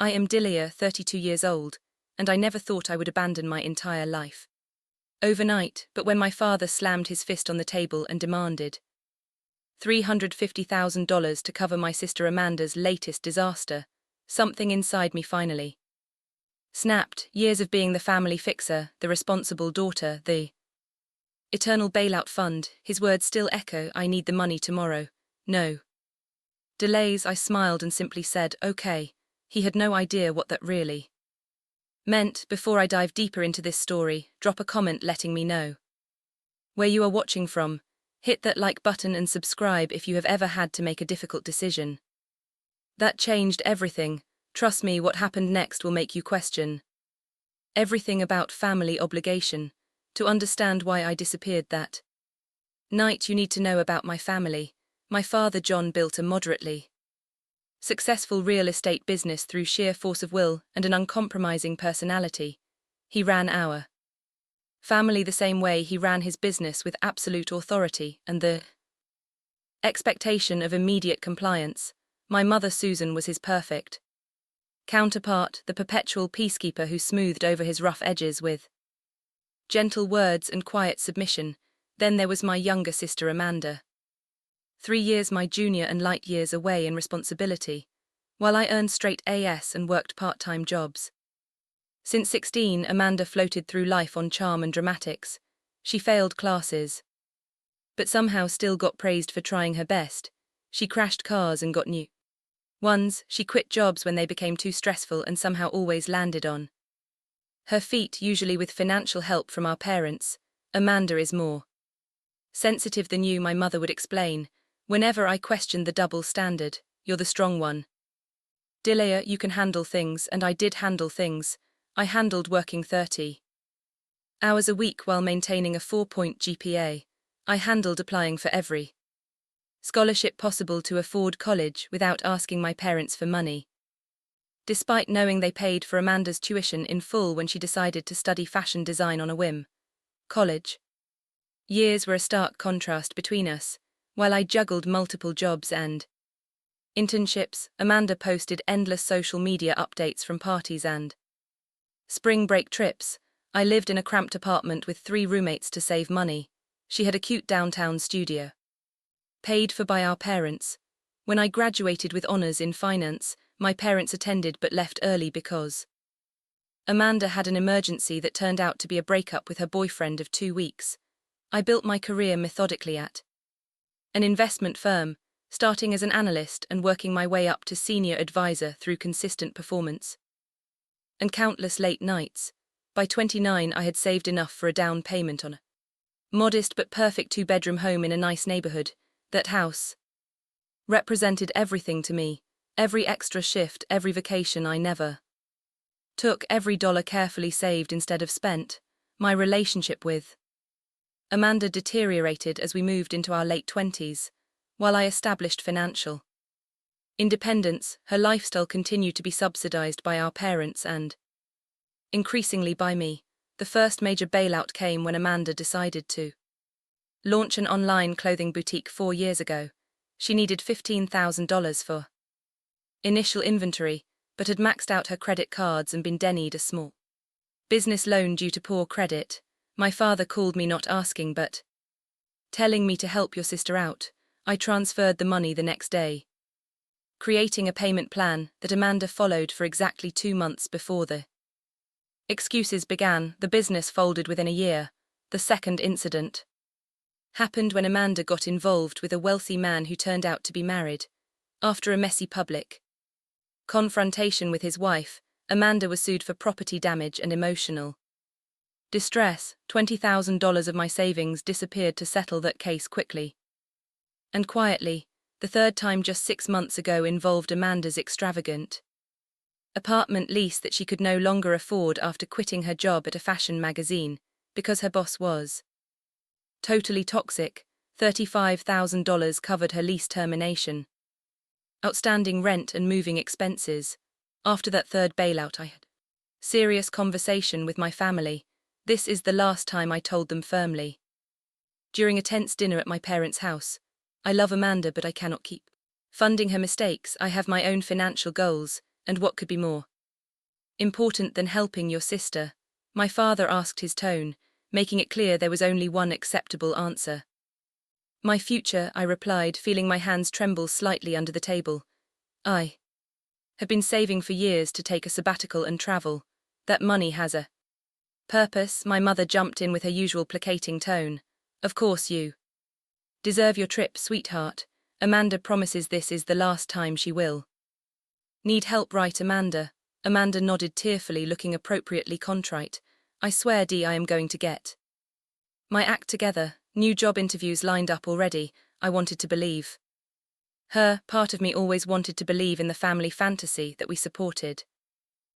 I am Dilia, 32 years old, and I never thought I would abandon my entire life overnight, but when my father slammed his fist on the table and demanded $350,000 to cover my sister Amanda's latest disaster, something inside me finally snapped. Years of being the family fixer, the responsible daughter, the eternal bailout fund, his words still echo, I need the money tomorrow. No delays. I smiled and simply said, okay. He had no idea what that really meant. Before I dive deeper into this story, drop a comment letting me know where you are watching from. Hit that like button and subscribe if you have ever had to make a difficult decision that changed everything. Trust me, what happened next will make you question everything about family obligation. To understand why I disappeared that night, you need to know about my family. My father John built a moderately successful real estate business through sheer force of will and an uncompromising personality. He ran our family the same way he ran his business, with absolute authority and the expectation of immediate compliance. My mother Susan was his perfect counterpart, the perpetual peacekeeper who smoothed over his rough edges with gentle words and quiet submission. Then there was my younger sister Amanda, 3 years my junior and light years away in responsibility, while I earned straight A's and worked part-time jobs. Since 16, Amanda floated through life on charm and dramatics. She failed classes, but somehow still got praised for trying her best. She crashed cars and got new ones. She quit jobs when they became too stressful and somehow always landed on her feet, usually with financial help from our parents. Amanda is more sensitive than you, my mother would explain. Whenever I questioned the double standard, you're the strong one, Dilia, you can handle things, and I did handle things. I handled working 30 hours a week while maintaining a 4-point GPA. I handled applying for every scholarship possible to afford college without asking my parents for money, despite knowing they paid for Amanda's tuition in full when she decided to study fashion design on a whim. College years were a stark contrast between us. While I juggled multiple jobs and internships, Amanda posted endless social media updates from parties and spring break trips. I lived in a cramped apartment with 3 roommates to save money. She had a cute downtown studio, paid for by our parents. When I graduated with honors in finance, my parents attended but left early because Amanda had an emergency that turned out to be a breakup with her boyfriend of 2 weeks. I built my career methodically at an investment firm, starting as an analyst and working my way up to senior advisor through consistent performance and countless late nights. By 29, I had saved enough for a down payment on a modest but perfect 2-bedroom home in a nice neighborhood. That house represented everything to me. Every extra shift, every vacation I never took, every dollar carefully saved instead of spent. My relationship with Amanda deteriorated as we moved into our late 20s. While I established financial independence, her lifestyle continued to be subsidized by our parents and increasingly by me. The first major bailout came when Amanda decided to launch an online clothing boutique 4 years ago. She needed $15,000 for initial inventory, but had maxed out her credit cards and been denied a small business loan due to poor credit. My father called me, not asking but telling me to help your sister out. I transferred the money the next day, creating a payment plan that Amanda followed for exactly 2 months before the excuses began. The business folded within a year. The second incident happened when Amanda got involved with a wealthy man who turned out to be married. After a messy public confrontation with his wife, Amanda was sued for property damage and emotional distress. $20,000 of my savings disappeared to settle that case quickly and quietly. The third time, just 6 months ago, involved Amanda's extravagant apartment lease that she could no longer afford after quitting her job at a fashion magazine because her boss was totally toxic. $35,000 covered her lease termination, outstanding rent and moving expenses. After that third bailout, I had serious conversation with my family. This is the last time, I told them firmly. During a tense dinner at my parents' house, I love Amanda, but I cannot keep funding her mistakes. I have my own financial goals, and what could be more Important than helping your sister? My father asked, his tone making it clear there was only one acceptable answer. My future, I replied, feeling my hands tremble slightly under the table. I have been saving for years to take a sabbatical and travel. That money has a purpose. My mother jumped in with her usual placating tone. Of course you deserve your trip, sweetheart. Amanda promises this is the last time she will need help, right, Amanda? Amanda nodded tearfully, looking appropriately contrite. I swear, Dee, I am going to get my act together. New job interviews lined up already. I wanted to believe her. Part of me always wanted to believe in the family fantasy that we supported.